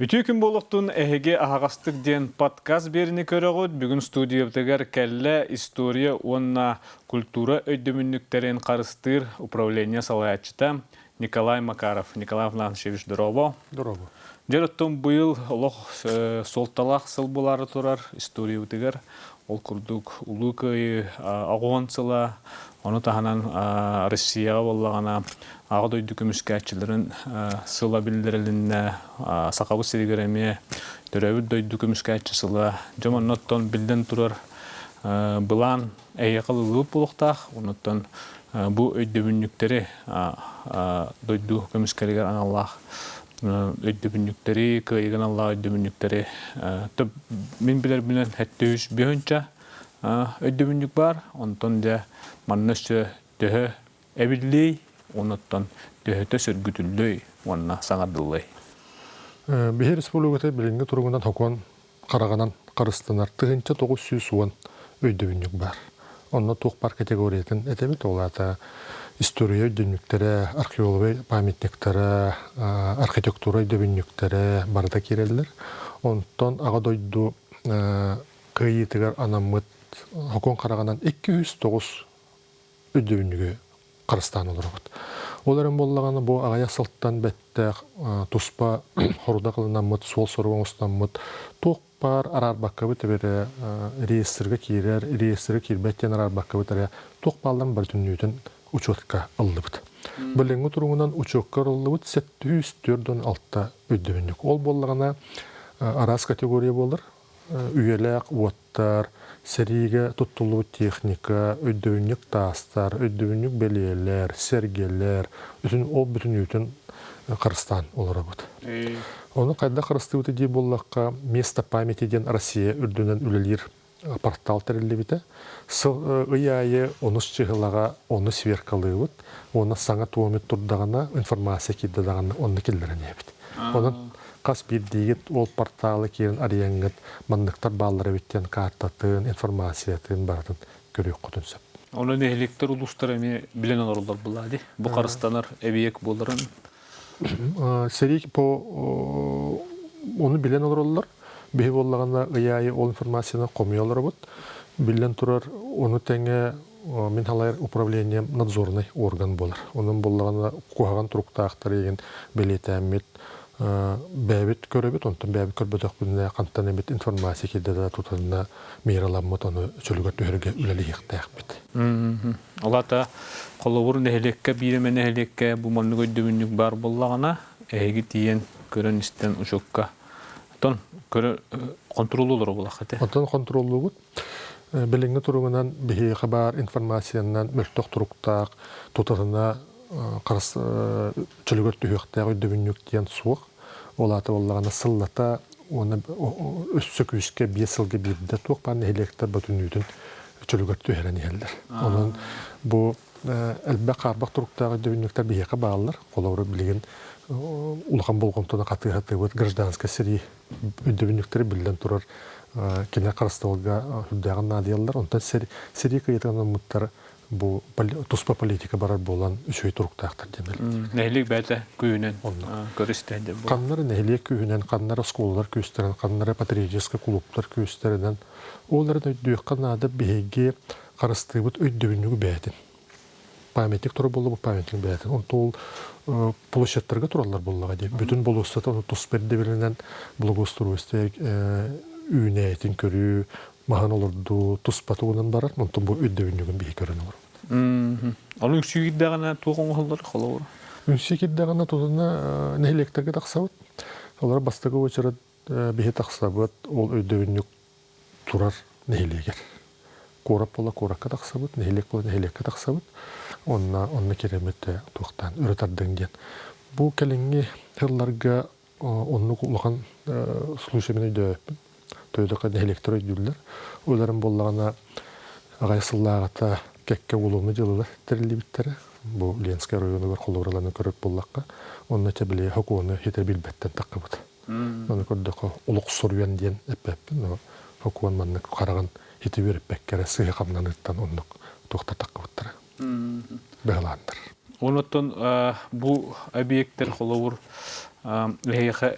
Бүтү күн болуқтун эһеге ағастык ден подкаст берini көрөгөт. Бүгүн студиябытыгар кәлле история онна культура өйдөмүннүктерин карыстыр управление салаятчыта Николай Макаров. Николай Афанасьевич, здорово. Здорово. Жарыттон быйыл олох солталах сыл булары турар историябытыгар. Ол курдук улукай агуонсыла, оны таханан Россияга боллагана ағыд өйді көміскәтчілерін сыла білдірілінне сақабы сиригереме төрәбіт дөйді көміскәтчі сыла жаманнаттан білден тұрар бұлан әйеқыл ұлып болуқтақ. Оныттан бұ өйді бүнніктері дөйді көміскәрігер аналлақ өйді бүнніктері, күйген аллақ өйді бүнніктері. Мен білер білен әтті үш бүйінча өйді бүннік бар. Онтан де маннысы дөйі әбіллей онуттан төһөтө сөргүтүллөй онна саңардыллай. Бихи республикаты билинге тургундан хокон караганан карыстанар тыгынча 900 суон өйдөбүнүк бар. Онна тук бар категориятын этебит олата история өйдөбүнүктөрү, археология памятниктери, архитектура өйдөбүнүктөрү барда киреллер. Онтон ага дойду кыйытыгар анамыт хокон караганан 209 өйдөбүнүгү Қарыстан оларғыд. Оларын боллағаны бұл ағая сылттан бәттәқ, тұспа хоруда қылынан мұт, сол соруан ұстан мұт, тоқ бар арар баққа бұт әбері реестрге кейрер, реестрге кейрбәттен арар баққа бұт әрі тоқ балдан бір түннеудің ұчотқа ұлды бұд. Біліңгі тұрғынан ұчотқа ұлды бұд 704-6 өйдімінік. Ол боллағана арас категория болыр, үйеләқ, уаттар, Сериге туттулуу техника, өйдөүнүк тастар, өйдөүнүк белелер, сергелер, ол бүтүн үтүн Кыргызстан олара бут. Оны кайда Кыргызстыбыты дей боллакка место памяти ден Россия үрдүнөн үлелер портал терилибите. Ыйайы оны чыгылага, оны сверкалыбыт, оны саңа туомет турдагана информация киддагана оны келдерен ебит. Оны Қас бір дейгет ол порталы керін арияңғыт, маңдықтар баллары беттен картатын, информациятын бардын көрек құтынсып. Оны нехелектер ұлыстар әме білен оларлар бұлады? Бұ қарыстанар әбиек болырын? Серик по оны білен оларлар. Бей болағына ғайайы ол информацияны қомей олар бұд. Білен тұрар оны тәңе мен халайыр управление надзорный орган болар. Оның болағына қуаған тұрықтақтар еген білеті әмет бәбит көрөбит, онтон бәбит көрбөтөк бүнне кантан эмит информация килде тутанна мейраламмыт оны чөлүгөр төргө үлели ыктак бит. Алата колобур нехлекке биреме нехлекке бу манны көдөмүнүк бар боллагана эги тиен көрөн истен ушокка. Тон көрө контролдолор болакаты. Онтон контролдолугут билинге туругунан бихи хабар информациянан мөлтөк туруктак тутарына Қарыс чөлігөр түйіқтағы өйдөбүннүк дейін суық. Олаты болағына сыллата, оны өссі күйіске бесілге бірді туық барын электр бұтын үйдің чөлігөр түйірен елдер. Оның бұл әлбә қарбақ тұрықтағы өйдөбүннүктер бейеқі бағалар. Қолауыры білген ұлған болғымтына қатығы өт гражданска сірі өйдөбүннүктері білден тұрар кене қарыстығылға хүлдәғын надиялар. Онтан сірі күйетіған ұмыттар bu tuspа политика барар болан үшөй туруктактар демел. Нехлек бәте күйүнен көрүстенде бу. Каннары нехлек күйүнен, каннары школалар күйүстерен, каннары патриотический клубтар күйүстеренен. Оларды өйдөккан ады беге карыстыбыт өйдөбүнүгү бәтин. Памятник туры болду бу памятник бәтин. Онтол площадьтарга туралар боллага деп. Бүтүн болустата оны тусперде беленен благоустройство үйнәйтин көрүү Махан оларду туспатуынан барар, мұнтын бұл өйдөбүнүгін бейі көрін олар. Ол үңсүйгіддағына туған олар қалауыр? Үңсүйгіддағына туғына нәйлектерге тақсабыд. Олар бастығы өчірі бейі тақсабыд, ол өйдөбүнүк турар нәйлегер. Корап бола коракка тақсабыд, нәйлек бола нәйлекке тақсабыд. Онна кереметті туқтан, өрітардың ден. Бұл кәліңге ғырларға онны құлған случаймен өйдөбін. Тойдоқа нәйлектер өйділдер. Оларын болағына ағайсыллағата кәкке олуыны жылылар тәрілі біттері. Бұл Ленскай районы бар қолуыраланы көріп болаққа. Онына тәбіле хокуыны хетер білбәттен таққы бұд. Оны көрдіқі ұлық сұрыян ден әппәппін. Хокуын манны қараған хеті беріп бәккәрі сығы қамнан ұттан онық тоқта таққы бұттыры. Бәғыландыр. Оныттан бұл объекттер қолуыр ләйеқі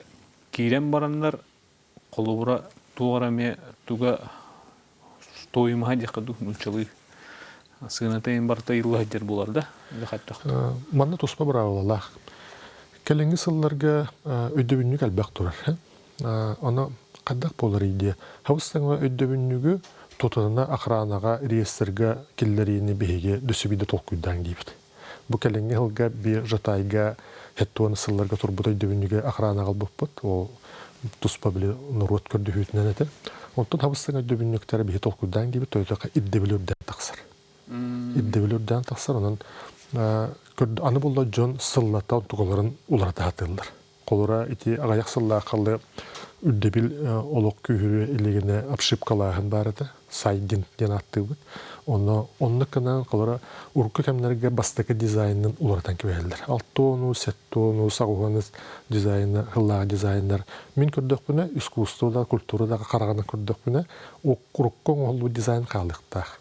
кирен бараннар колубура туараме туга тойма дикаду мунчалы сынатайын барта илла хадер булар да хаттак. Манна туспа бравалах. Келеңги сылларга өйдөбүннүк албак турар. Аны кадак болар иде. Хавыстаңа өйдөбүннүгү тотына охранага реестрга киллерини беге дөсүбиде толкуйдан дейбит. Бу келеңги хылга бир жатайга хеттуаны сылларга турбута өйдөбүннүгө охранага албаппыт. Ол туспа биле нурот көрдүхүтүнөн эте. Онтон хавыстаңа өйдөбүннүктөр беге толкуйдан дейбит. Тойтака иддебилерден таксар. Иддебилерден таксар анан аны болла Джон сыллата тугаларын уларда атылдар. Колора ити агаяк сылла калды үддебил олок күйрү элегине обшипкалаһын барыды. Сайдин ден аттыбыт. Оннукынан колора урку кемнерге бастыгы дизайнын улардан кебелдер. Алтону, сеттону, сагуганыз дизайны, хыллага дизайндар. Мен көрдөкпүнө искусствода, культурада караганы көрдөкпүнө уруккон олу дизайн калыктак.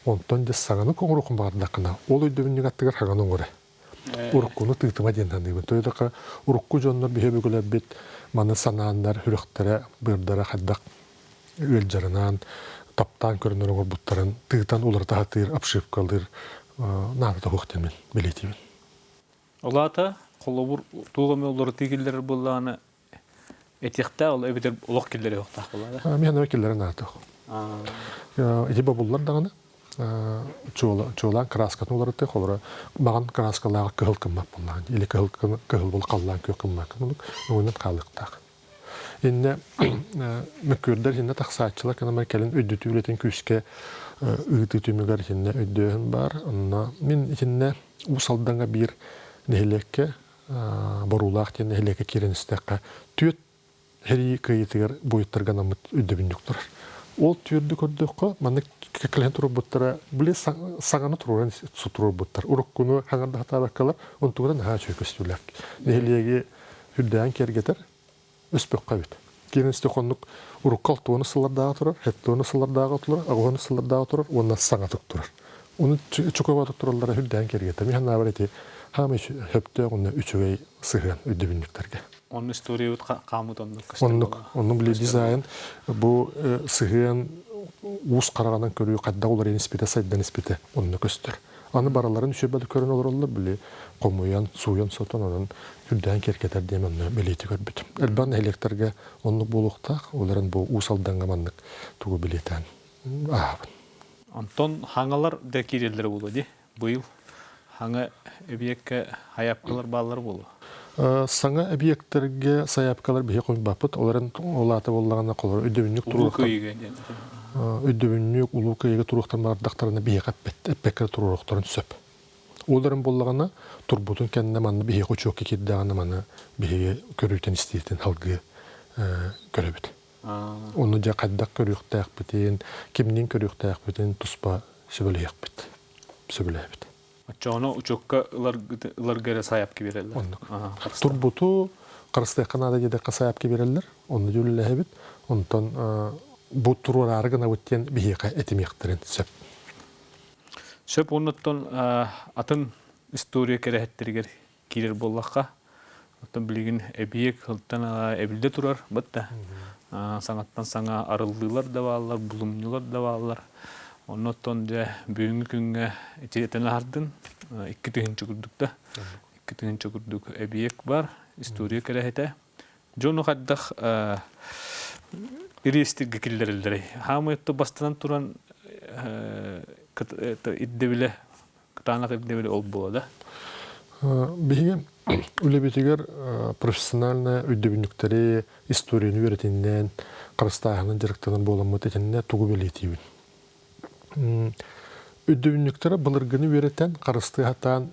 Онтон де саганы коңрукун бардакына. Ол өйдөбүннүк аттыгар хаганын көрө. Уруккуну тыйтыма дентандыбын. Тойдака урукку жоннор бихебүгөлөр бит маны санаандар, хүрөктөрө, бырдара хаддак өлжарынан, таптан көрүнөр буттарын тыйтан уларда хатыр, обшивкалыр, нада хоктемен билетибин. Олата колубур тугаме олор тигиллер булланы этихта ол эбитер улок киллери жоктак булады. Мен векиллер нада. Эти бабуллар даганы чола краскатын уларыты холора баган краскалага кыл кыммак булган или кыл бул каллан көкмак нуунат калыктак. Инне мөкөрдөр хинне таксаатчылар kana меркелин өйдөтүлетен күскө ыйтытүмүгөр хинне өйдөһүн бар. Онна мен хинне усалданга бир нехлекке борулак тен нехлекке киренстекка түт хери кыйтыр буйттырганамыт өйдөбүндүктөр. Ол түрді көрдіққа, маны кәкілген тұрып бұттыра, біле сағаны тұруын сұтырып бұттыр. Урыққыны қаңырда хатабаққалар, он тұғыдан ға чөкістілер. Нелеге хүрдән кергетер, өспөкқа бет. Кейін істе қонық урыққал туыны сылардағы тұрар, хеттуыны сылардағы тұрар, ағуыны сылардағы тұрар, онына саңа тұқ тұрар. Оны чөкөға тұралары хүрдән кергетер. Мен набар еті, хамы хөпті оны үчігей сығын өйдебіндіктерге. Onun история ut камут Onun bile dizayn bu sığın us karagandan körüyor kadda olur nispete saydan nispete onu göster. Anı baraların şöbeli körün olur bile komuyan suyan sotan onun hüdden kerketer diye onu bileti görbütüm. Elban elektrge onu bulukta onların bu usaldan gamanlık tuğu bileten. Anton hangalar da kirelleri bulu di bu yıl hanga ebiyekke hayapkalar bağlar bulu. Саңа объекттерге саяпкалар бие койып бапыт. Оларын олаты боллагана колор өдөбүнүк туруктар. Өдөбүнүк улукайга туруктар бардактарына бие каппет. Эппекке туруктарын сөп. Оларын боллагана турбутун кенне манны бие кочок кирдаганы маны бие көрүтен истейтин халгы көрөбүт. Оны жа каддак көрүктак битен, кимнин көрүктак битен туспа сөбөлөйөк бит. Сөбөлөйөт. Çoğunu uçukka ılar göre sayap ki verirler. Turbutu karıstaya kanada yedek sayap ki verirler. Onu jülle bit. Ondan bu turlar gına biten bihika etimektirin söp. Söp ondan atın istoriya kerehettirger kirir bollakka. Ondan bilgin ebiyek hıltan ebilde turar. Batta. Sanattan sana arıldılar da varlar, bulumlular da varlar. Ondan da büyüğün günge etene hardın. İki tühünçü kurduk da. İki tühünçü kurduk ebiyek var. İstoriya kerehete. Jonu kaddak iristir gekillerleri. Hamıyette bastıran turan iddebile kıtanak iddebile ol bu da. Bihige öyle bitiger profesyonelne ödebünlükleri istoriyini öğretinden Karıstağının direktörünün boğulanma tekenine tuğu belirtiyim. Ödebünlüklere balırgını öğreten Karıstağı'tan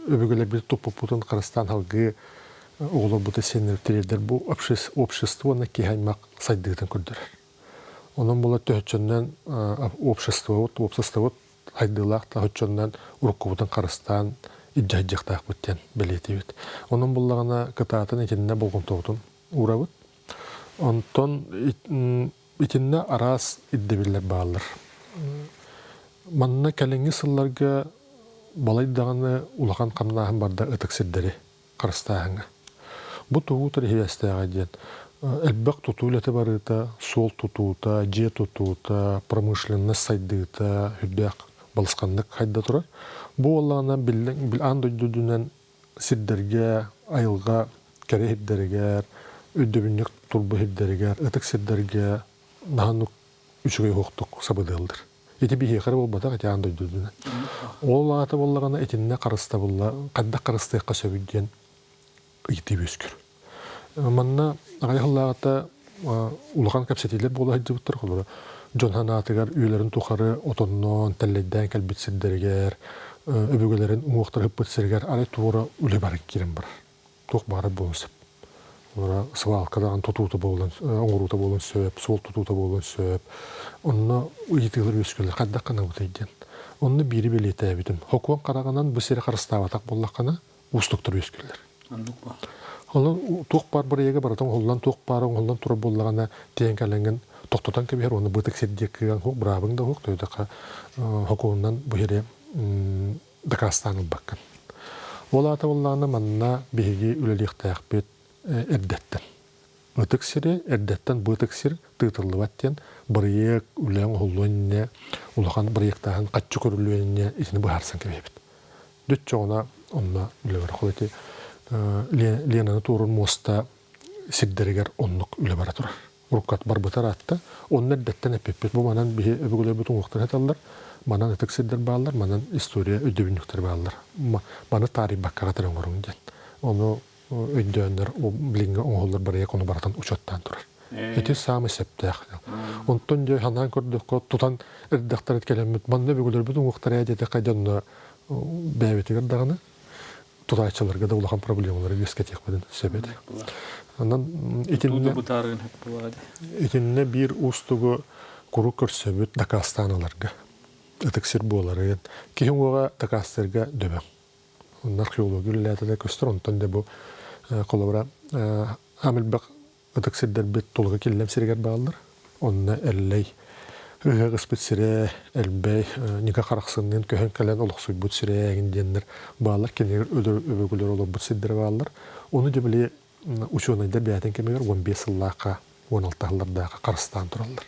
öbürgeler bir topuputun Karıstağın halkı oğlar bu da senirtilerdir. Bu общество'na kihaymak saydığından kürdür. Onun bola töhçönden общество'da haydığılaq da höçönden urkubudan Karıstağın İcahicaqtaq bitten belirtiyit. Onun bullağına kıtaatın itinine bolğun toğdun uğrabıt. Ondan itinine aras iddebiller bağlar. Manna kelengi sıllarga balaydağını ulağan qamnağın barda ıtık sidderi Karıstağına. Бу тугутар хевестага ден. Элбек тутулеты барыта, сол тутута, же тутута, промышленность сайдыта, хүддәк балысканлык хайда турар. Бу оллана бил андойдудунан сиддерге, айылга, кере хиддергер, өйдөбүннек турбу хиддергер, ытык сиддерге наханук үчүгөй хоктук сабыдылдыр. Эти бихекер болбата катя андойдудунан. Ол аты боллагана этинне карыста болла, кадда карыстыкка сөбүдден ити бөскүр. Манна агайхаллагата улахан капсетилер бола хиджибыттыр холора. Жонханатыгар үйлерин тухары отоннон телледен калбитсиддергер, өбөгөлерин уңуктар хыппытсергер, ары туора үле барык кирен бар. Тук бары болсып. Ора свалкадан тутута болон, оңурута болон сөп, сол тутута болон сөп. Онно уйтылыр өскөлөр каддаккана утайден. Онны бири белете бүтүн. Хокуан караганан бу сере карыстабатак боллаккана устуктур өскөлөр. Андукпа. Олар тук бар бирге баратан холлан тук бар, холлан тура боллагана теңкаленген токтотан кебер, оны бытык сердеккеген хок брабың да хок тойдака хокуунан бу жере Дакастаныл баккан. Олата болланы манна биги үлелихтәкбет эрдеттен. Ытык сире эрдеттен бытык сир тытыллыбаттен бирек үләң холлонне улахан биректаган каччы көрүлүөнне исини баарсан кебет. Дөт жона онна үлебер холети Ленаны турун моста сиддерегер оннук үле бара турар. Уруккат бар бытар атта, оннер деттен эппеппет. Бу манан өбөгөлөр бүтүн уктар хаталлар, манан ытык сиддер баалар, манан история өдөбүнүктөр баалар. Маны тарих баккага тараңорун ден. Ону өйдөндөр, о билинге оңолор барыя кону баратан учоттан турар. Эти самы септех. Онтон жö ханан көрдөккө тутан эрдактар эткелемит. Манна өбөгөлөр бүтүн уктар эдете кайданна бәбетигер даганы. Тутайчыларга да улахан проблемалары бескетек беден себеди. Анан итинне бир устугу куру көрсөбүт Дакастаналарга. Этексир болары. Кийингога Дакастерга дөбөң. Археология летеде көстөрөнтөн де бу колобра амилбек этексирдер бет толга келлем сиргер баалар. Онна эллей Гыспетсире, элбей, ника караксыннын көһөн кален олуксуй бут сирегин дендер баалар кенегер өбөгөлөр олуп бут сиддер баалар. Ону дебили ученыйдар бәтен кемегер 15 жыллака, 16 жыллардагы Карыстан туралар.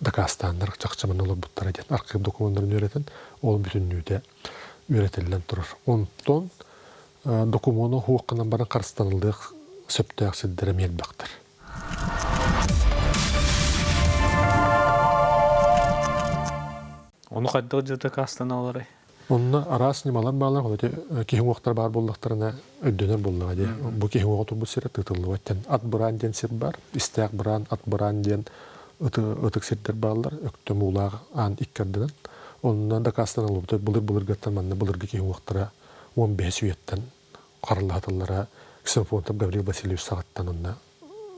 Дакастандар чакчаман олуп буттар экен. Архив документтарын өретен, ол бүтүннүдө өретелен турар. Онтон документу хуукканан баран Карыстанылдык сөптөк сиддер мелбактыр. Onu qaddıq jata Kastanalары. Онна арас немалар баалар, олете кихин уктар бар боллактарына өддөнөр боллага де. Бу кихин уктар бу сире тытылып аттан ат бран ден сир бар, истак бран, ат бран ден ытык сирдер баалар, өктөм улаг ан иккерден. Онна да Кастаналып булыр гаттан манна булырга кихин уктара 15 үйеттен карылатыллара Ксенфонтов Гаврил Васильевич сагаттан онна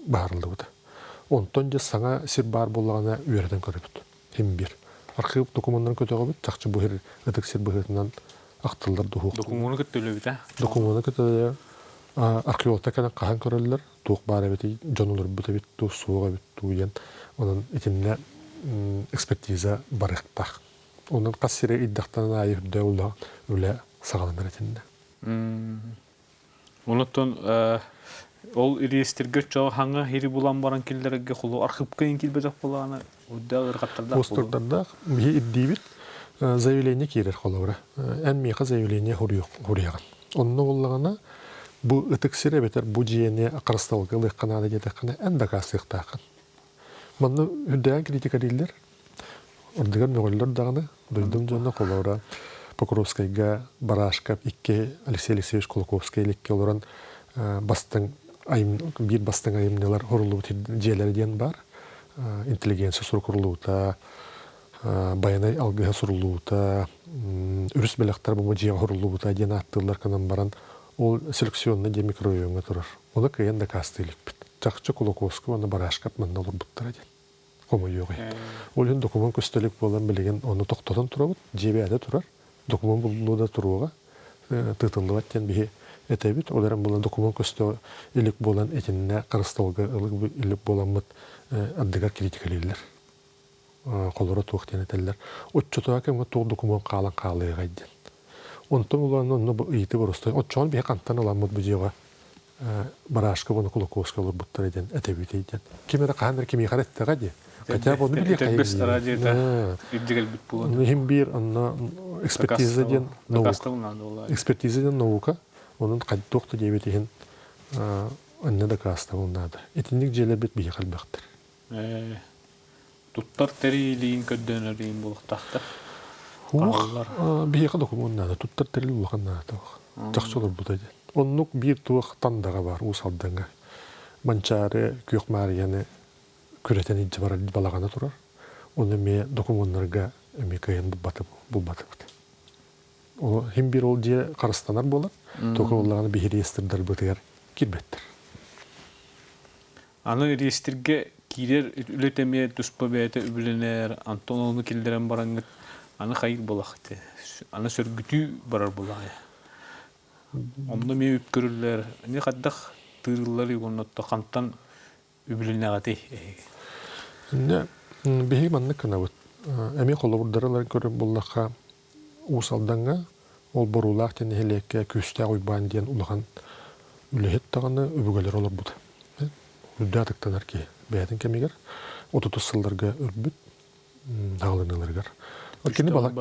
баарылды бу. Онтон же саңа сир бар боллагана үйрөдөн көрүп. Хим бир архив документтарын көтөгө бит, чакчы бу хер этексир быгытынан актылдар духук. Документты көтөлө бит, Документты көтөлө. Археологтар кана кахан көрөлөр, тук бар бит, жонолор бит бит, ту сууга бит, туян. Онун итинне экспертиза барыкта. Онун кассире иддактан айырда ула үле сагаландар итинне. Онуттон ол ириестирге чоо хаңа хири булан баран киллерге хулу архивка инкилбежак болганы удагыр каттарда. Постурдарда ми иддибит заявление кирер холора. Эммиха заявление хурыяган. Онно боллагана бу ытыксире бетер бу жиене акырсталгылык канада жетеккана энда кастыктакан. Манны үддән критика дилдер. Ордыган нөгөллөр даганы дойдум жонна холора. Покровскайга Барашков икке Алексей Алексеевич Кулаковский лекке олоран бастың бир бастың айымнелар хорулуу жээлерден бар. Интеллигенция суркурлуута, баянай алгыга сурулуута, үрүс белектер бу жега хорулуута ден аттылар канан баран ол селекционный де микрорайонга турар. Оны кыйын да кастылык бит. Чакчы Кулаковский оны Барашков мында олор буттар ден. Кому йогы. Ол ен документ көстөлүк болан билеген оны токтотон турабыт, жебеде турар. Документ булуда туруга тытылып аттен бихи этебит. Оларан булан документ көстө илик болан этинне карысталга ылык илик боламыт аддыгар критикалыйлар. Колора туктен этеллер. Отчотуга кемге тук документ калан калыгайден. Онтон улан онно ыйты боростой. Отчон бихи кантан аламыт бу жега барашка bunu Кулаковский olur буттар edен әтәбит edен. Кемера қаныр кеме қараттыға де. Хотя бы оны біле Итекбес радиода иддигел бит булан. Хим бир анна экспертизаден наука, onun қаддоқты дебетеген анна да кастабыл нады. Этинник желе бит бие қалбақтыр. Туттар терилиин көддөнөрийн булактакта. Бие қадокумун нады. Туттар терили улақан нады. Жақсы olur bu da. Оннук бир туақ тандаға бар усалданға. Манчары күйік марияны күретен иджі бар балағана тұрар. Оны ме документарға ме кайын бұл батып. Хим бир ол же қарыстанар болар. Тоқы олағаны бейір естірдер бұтығар кирбеттір. Аны реестрге кирер үлетеме туспа бәйті үбіленер, Антон оны келдерен бараңғыт, аны қайыр болақты. Аны сөргүтүү барар болағай. Онда мен үп көрілер. Не қаддақ тырылар егоннатта қантан үбіленеғаты. Бейі манны кіна бұд. Әме қолы бұрдарылар көріп болаққа усалданға, ол борулақ тені хелекке көсті ойбан дейін ұлаған үлехет тағаны үбігілер олар бұд. Үдді атықтанар ке бәйдің кемегер. 30 сылдарға үрбіт дағылыныларғар. Кені балақ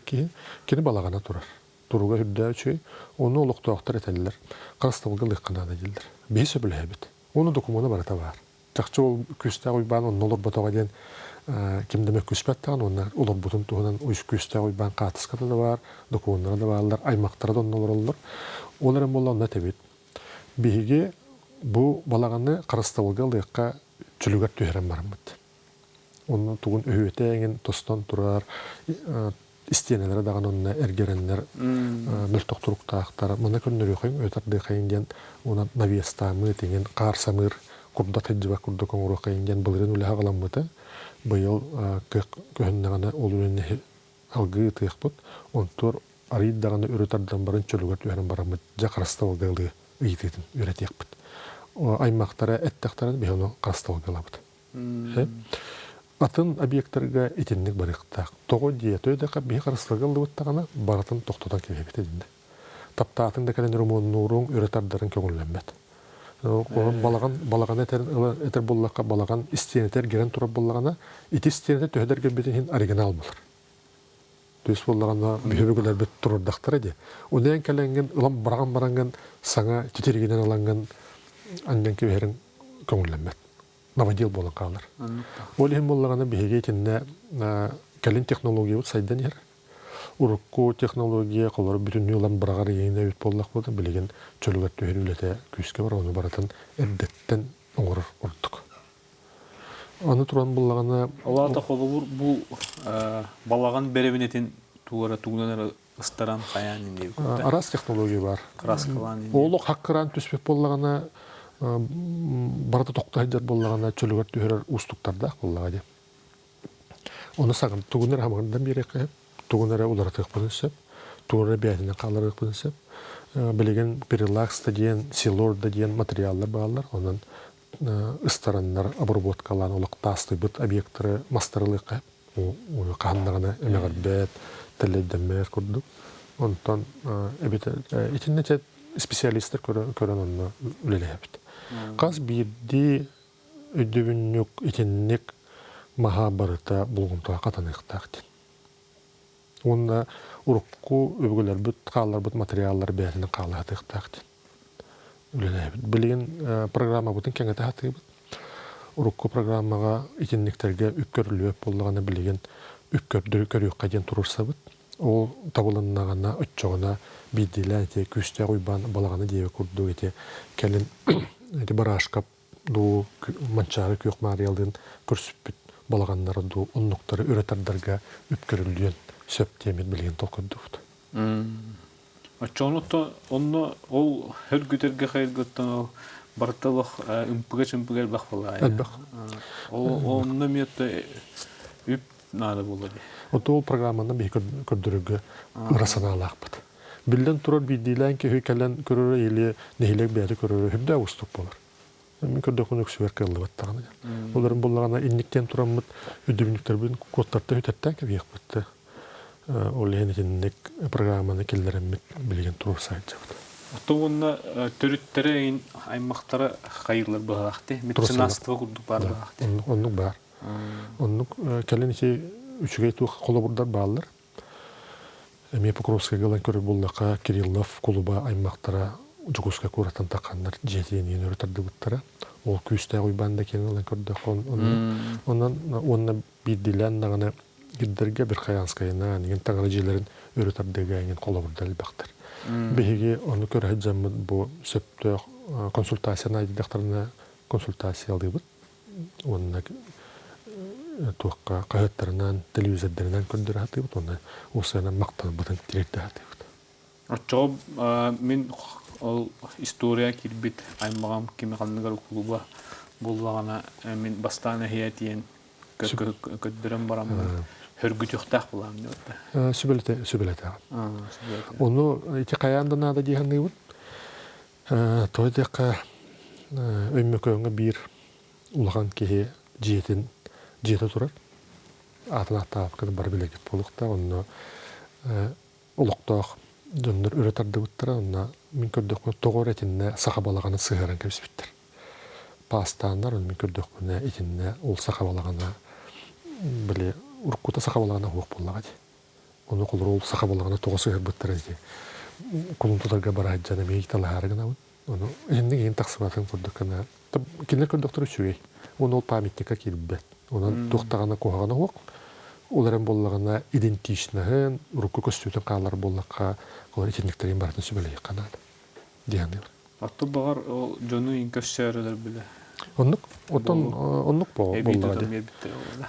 ке, кені балағана тұрар. Туруга хүддә үчөй, оны олуқтуақтар етәлілер. Қарыстауылға лыққанады елдер. Бейсі білі әбіт. Оны докумені барата бар. Жақчы ол күсті ойбан, оны олар бұтаға ден кемдемек күспәттіған, оны олар бұтын туғынан күсті ойбан қатысқаты да бар, документары да барлар, аймақтары да оны олар олар. Олар әм болла онына тәбет. Бейге бұл балағаны қарыстауылға лыққа чүлігер түйерен барымыд. Оны туғын өйетәңін тостан тұрар, истенелер даган онна эргереннер мөлтөк туруктаактар мына көрнөрү кайын өтөрдө кайын уна навестамы деген карсамыр курда тежбак курда коңуро кайын булрын уле хагаламмыта быйыл көхөннөгөнө олуне алгы тыйкпыт онтор арид даганы өрөтөрдөн барын чөлүгөр түһәрен барамыт жакарсталгылы ыйтытын өрөтөкпүт аймактара эттактарын беону карсталгылабыт Атын объекттарға етенлік барықтақ. Тоғы диетойдаға бей қарыстырғылды өттіғана баратын тоқтодан кебебет едінді. Тапта атын да кәлен ұрмуын нұрың өретардарын көңілленбет. Балаған әтер боллаққа балаған істенетер керен тұрап боллағана, ити істенетер төхедер кебетін оригинал болыр. Төс боллағана бүйебігілер бет тұрырдақтар еді. Онайын кәленген ұлам бараған саңа тетергенен аланған аннен кеберін көңілленбет. Наводил болан қалар. Ол ем болағана бейге етінне кәлін технология бұд сайдан ер. Урыққу технология қолары бүтін ұлан бірағар еңіне өт болақ болды. Білеген чөлігер түйер үлеті күйіске бар, оны баратын әрдеттен оңыр ұрттық. Аны тұран болағана... Оларда қолы бұл балаған бәребінетін туғынан ыстаран қаян еңде? Арас технология бар. Краскалан еңде? Олық хаққыран түспек болағана барата тоқтайдар болағана чөлігер түйерер ұстықтардақ болаға де. Оны сағын туғыныр хамағындан бері қайып, туғыныры ұларатық бұнысып, туғыныры бәйтіне қаларық бұнысып, білеген перелакста дейін, силорда дейін материалдар бағалар, онын ұстараннар обработкалан олық тасты бұт объекттары мастарылы қайып, қағындағына әмеғар бәт, тәледдәмер көрдік. Онтан етіннете специалистер көрін онына үлелі әбіт. Қаз бірді өйдөвіннік етіннік маға барыта бұлғымтыға қатанықтақтен. Онда ұрыққу өбгілер бұт, қалар бұт материалдар бәрінің қалы атықтақтен. Үлелі әбіт. Білген программа бұтын кәңеті атығы бұт. Ұрыққу программаға етінниктерге үпкөрілі өп болғаны білген үпкөрді көріққа ден тұрырса бұт. Ол табылыннағана, өтчоғына биддейлі әте күсте қойбан балағаны дейі көрді өте кәлін барашқап ду манчары күйік мариалдың көрсіп бүт балағанлары ду ұннықтары өретардарға үпкөрілден сөп темет білген толқырды бұд. Өтчоғынықта ол хөр күтерге қайырғыттан ол барталық үмпіге бақ болай. Әлбақ. Онны метті үп нады болады. Ол программаны бей көрдірігі ұрасана алақ бұд. Білден тұрар биддейлән ке кәлен көрірі елі нехилек бәді көрірі хүбді ауыстық болар. Мен көрдіқін өксі беркі ұлы баттағаны. Оларын болағана инниктен тұрамыд өдібініктер білін kodтарты өтеттен кәбейік бұдды. Ол енетіннік программаны келдеріммет білген тұру сайт жабыды. Оттугунна төрүттөрө аймактары хайырлар баахты. Меценаттыгы курдук бар баахты. Оннук бар. Оннук келен ичи үчүгей тух колобурдар баалар. Эми Покровская галан көрүп буллака Кириллов клуба аймактара Жугуска куратан такандар жетиенин өрөтөрдү буттара. Ол күстә уйбанда кен галан көрдүк. Оннан бидилен наганы гиддерге бир хаянскайна неген таңгы жилерин өрөтөрдүгө ген колобурдар бактар. Беги оны көрөт жаммы бу сөптө консультация найдыктарына консультация алдыбыт. Онна туакка каяттарынан телевизордеринен көрдөр атыбыт. Онна осана мактан бутан директор атыбыт. Очо мен ол история кирбит аймагам кими калныгар клуба буллагана мен бастана хиятиен көддөрөм барам. Хөргүтүктак булам деп. Сүбелете. Onu iki kayandan ada dihandı bu. Toydaka ömmököngө bir ulagан kehe jete turar. Atın atap kız bar bileket bolukta onu uluktoq döndür öretardı buttara onu min kördök togor etinne sahabalagаны sığaran kebisbittir. Pastanlar onu min kördök ne etinne ol sahabalagana bile urkuta sahabalagana hoq bollagat. Onu kolor ol sahabalagana togosu herbittira ди. Kuluntularga barajjana meygitala haragana onu endi ген таксыбатын көрдөккана. Кинер көрдөктөр үчүгей. Onu ol памятникка кирбет. Onu токтагана когана хоқ. Оларен боллагана идентичныгын урукку көстүтөн каалар боллакка колор этниктерин барын сүбөлөй канат. Дигәндер. Атты багар жону инкәшәрләр биле. Оннук боллагады.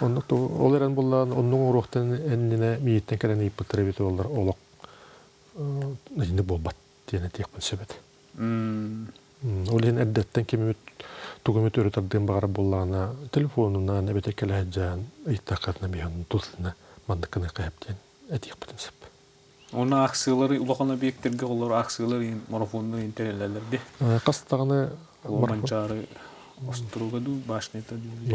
Оннук оларен боллаган оннуң урухтан эннине миеттен керен иппетер бит олар олок. Нинде болбат дине текпен сөбөт. Олен әддәттен кемет тугымет өрөтөрдөн багар боллагана телефонунан эбете келәҗән иттакатна биһан тутлна мандыкны кайыптен этикпетен сөп. Оны акциялары улаган объекттерге олар акциялар марафонны интернетләр ди. Кастаганы манчары оструга ду башнета ди.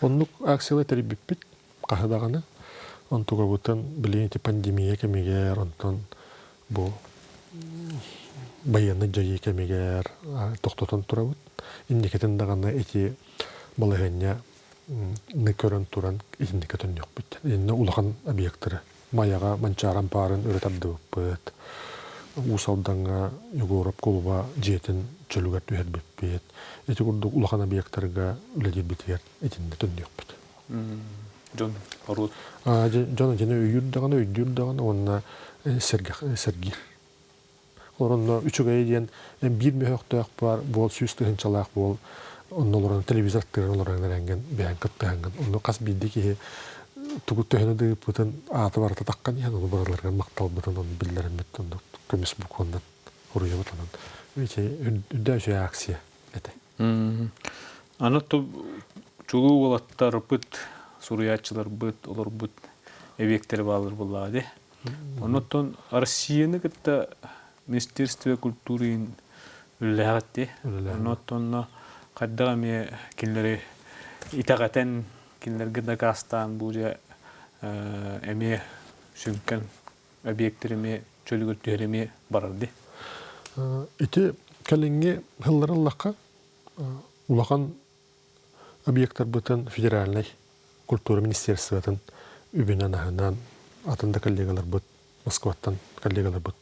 Оннук акциялар терибиппит кахадаганы он туга бутан билети пандемия кемегер онтон бу баяны жайы кемегер токтотон турабыт. Индикетен дагана эти балыгыня не көрөн туран индикетен жок бит. Инне улаган объекттери маяга манчаран барын өрөтөрдү бит. Усалданга югорап колуба жетин чөлүгө түһәт бит. Эти курдук улаган объекттерге үледир битер этинде жок бит. Жон орут. Жон жена үйдүрдөгөн онна Сергей. Орунда үчүгэй диен бир мөхөктөк бар, бол сүстүгүнчалак бол. Оннолорун телевизордер олорун ренген бән кыттаган. Онно кас бидди ки тугут төһөнө бутан аты барта таккан яны буларларга мактал бутан он биллерин беттен көмүс букондан уруя бутан. Үче үддөшө акция эте. Аны то чулуу болаттар бут, суруячылар бут, олор бут объекттер балыр булады. Онотон Россияны кытта Министерство культуры үлләгәтте. Онотон каддагаме кинләре итагатен кинләргә дагастан буҗа эме сүнкән объекттереме чөлгө төреме барды. Ити калинге хылларыллакка улаган объекттер бутан федеральный культура министерствотан үбүнәнәһеннән атында коллегалар бут Москваттан коллегалар бут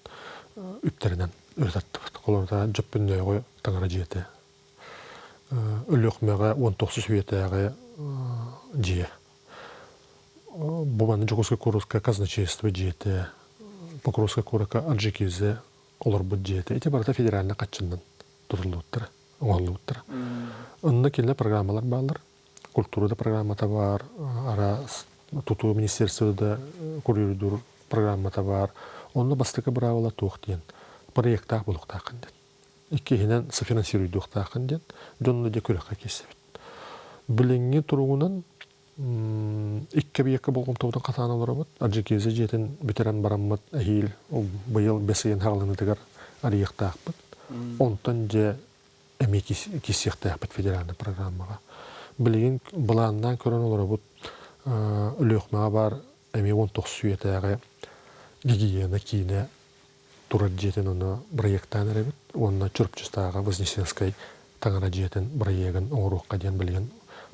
үттеринен өтәтте. Колорда жөппүннөгө таңара жете. Өлөкмөгө 19 үетәгә жие. Бу маны Жугуска Куровска казначейство жете. Покровска Куровка Аджикизе олар бут жете. Эти барда федеральный катчындан турулуттыр, оңолуттыр. Онда келе программалар балар. Культурада программата бар, ара туту министерствода курьердур программата бар. Онда бастыка бравала тоқтен. Проекттах болуктакын ден. Иккехинен софинансируйдуктакын ден. Жонно де көрөккө кесебит. Билинге туругунан икке бийекке болгон тобдун катааналары бут. Аджикезе жетин битерен бараммат ахил быйыл бесейин хагалыны тегер ариектакпыт. Онтон же эми кисектакпыт федеральный программага. Билигин буландан көрөн олар бут үлөкмага бар эми 19 сүйетеге гигиена кийне турар жетін оны проекттан әребет, онына чұрпчыстаға Вознесенской таңара жетін проектін оңыруққа ден білген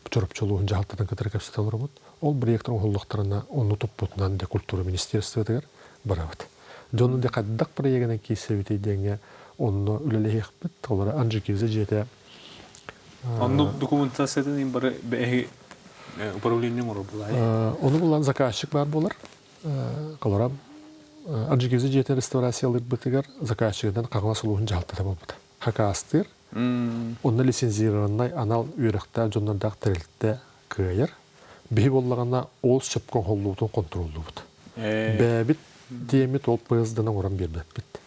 чұрпчылуын жалтыдан кітір кәпсет алыр бұд. Ол проекттің оғылықтарына оны тұппұтынан де культура министерстві дегер барабыд. Жоны де қаддақ проектінің кейсебеті денге оны үлелі еқпіт, олары анжы кезі жеті. Онны документациядан ең бары бәйгі управлением ұры бұлай? Оны бұлан заказчик бар болар. Қаларам анжы кезі жеті реставрациялыр бұтығар заказчигден қағыла сұлуын жалтыда болбыды. Хака астыр, оны лицензированный анал үйріқта жонлардағы тәрілтті күйер. Бей боллағана ол шөпкен қолуытын контролу бұд. Бәбіт демет ол пыздана оран бербет бит.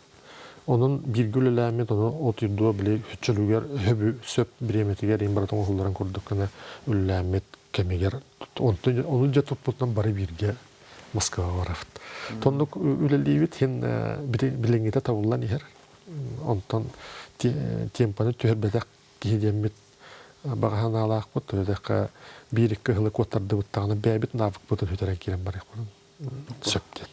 Onun birgül eləmət onu oturduğu bile hüçülüger höbü söp biremetger imbaratın oğulların kurduklarına üləmət kemeger onu ja tutputdan bari birge Moskva varafıt. Tonluk üleliyit hen bilengete tavullan iher. Ondan tempanı tüherbedak gidemmet bağhan alaq but ödəqə bir-iki hılı kotardı butağını bəbit navıq butun hütərən kirən bari söpten.